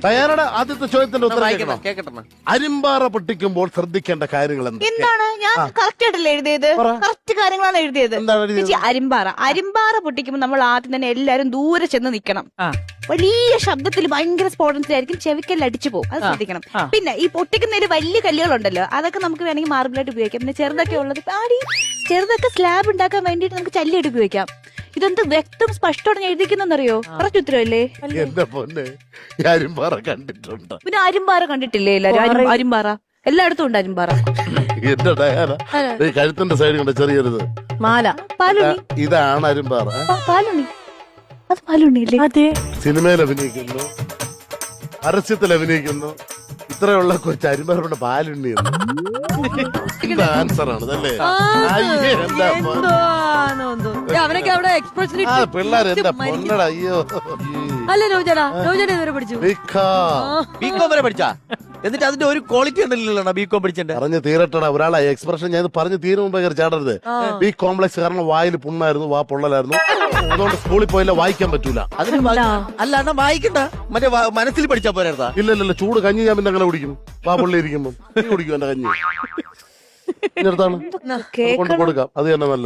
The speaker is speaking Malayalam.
ഡയാനയുടെ ആദ്യത്തെ ചോദ്യത്തിന്റെ ഉത്തരം കേൾക്കണം. കേക്കട്ടെ. അരിമ്പാറ പൊട്ടിക്കുമ്പോൾ ശ്രദ്ധിക്കേണ്ട കാര്യങ്ങൾ എന്താണ്? ഞാൻ കറക്റ്റ് ആയിട്ടല്ലേ എഴുതിയത്? കറക്റ്റ് കാര്യങ്ങളാണ് എഴുതിയത്. എന്താണ് എഴുതിയത്? ചേച്ചി, അരിമ്പാറ പൊട്ടിക്കുമ്പോൾ നമ്മൾ ആദ്യം തന്നെ എല്ലാരും ദൂരെ ചെന്ന് നിക്കണം. വലിയ ശബ്ദത്തിൽ ഭയങ്കര സ്ഫോടനത്തിലായിരിക്കും, ചെവിക്കെല്ലാം അടിച്ചു പോകും. അത് ശ്രദ്ധിക്കണം. പിന്നെ ഈ പൊട്ടിക്കുന്നതിൽ വലിയ കല്ലുകളുണ്ടല്ലോ, അതൊക്കെ നമുക്ക് വേണമെങ്കിൽ മാർബിളായിട്ട് ഉപയോഗിക്കാം. പിന്നെ ചെറുതൊക്കെ ഉള്ളത് ചെറുതൊക്കെ സ്ലാബ് ഉണ്ടാക്കാൻ വേണ്ടിയിട്ട് നമുക്ക് ചല്ലിയിട്ട് ഉപയോഗിക്കാം. ഇതെന്ത് വ്യക്തം സ്പഷ്ടോടെ എഴുതിക്കുന്നറിയോ? കറക്റ്റ് ഉത്തരവല്ലേ? എന്റെ പൊന്നെ, അരിമ്പാറ കണ്ടിട്ടുണ്ട്. പിന്നെ അരിമ്പാറ കണ്ടിട്ടില്ലേ എല്ലാരും? അരിമ്പാറ എല്ലായിടത്തും ഉണ്ട് അരിമ്പാറ. എന്റെ ഡയാന, ഈ കഴുത്തിന്റെ സൈഡ് കണ്ട ചെറിയൊരിത് മാല, പാലുണ്ണി. ഇതാണ് അരിമ്പാറ. പാലുണ്ണി, അത് പാലുണ്ണിയല്ലേ? അതെ. സിനിമയിൽ അഭിനയിക്കുന്നു, പരസ്യത്തിൽ അഭിനയിക്കുന്നു. ഇത്രയുള്ള കൊച്ചു അരിമ്പാറയുടെ പാലുണ്ണി ആൻസർ ആണ് അല്ലേ? അവനൊക്കെ അവിടെ എക്സ്പ്രഷൻ പിള്ളേർ എന്താ പൊന്നട. അയ്യോ അല്ല രോജന ഇതുവരെ പഠിച്ചു. ബികോം വരെ പഠിച്ചാ? എന്നിട്ട് അതിന്റെ ഒരു ക്വാളിറ്റി ഉണ്ടല്ലോ ബികോം പഠിച്ചിട്ട്. പറഞ്ഞു തീരട്ടടാ ഒരാളെ എക്സ്പ്രഷൻ. ഞാൻ പറഞ്ഞു തീരും മുമ്പേ കയറി ചാടരുത്. ബി കോംപ്ലക്സ് കാരണം വായിൽ പുണ്ണായിരുന്നു, വാ പൊള്ളലായിരുന്നു. അതുകൊണ്ട് സ്കൂളിൽ പോയില്ല, വായിക്കാൻ പറ്റൂല. അതിന് അല്ല എന്നാ വായിക്കണ്ട, മറ്റേ മനസ്സിൽ പഠിച്ചാ പോരാ? ഇല്ലല്ലോ, ചൂട് കഞ്ഞി ഞാൻ പിന്നെ അങ്ങനെ കുടിക്കും. വാ പൊള്ളി ഇരിക്കുമ്പോ കുടിക്കും എന്റെ കഞ്ഞി. ഇന്നടുത്താണ് കൊണ്ട് കൊടുക്കാം, അത് തന്നെ നല്ലത്.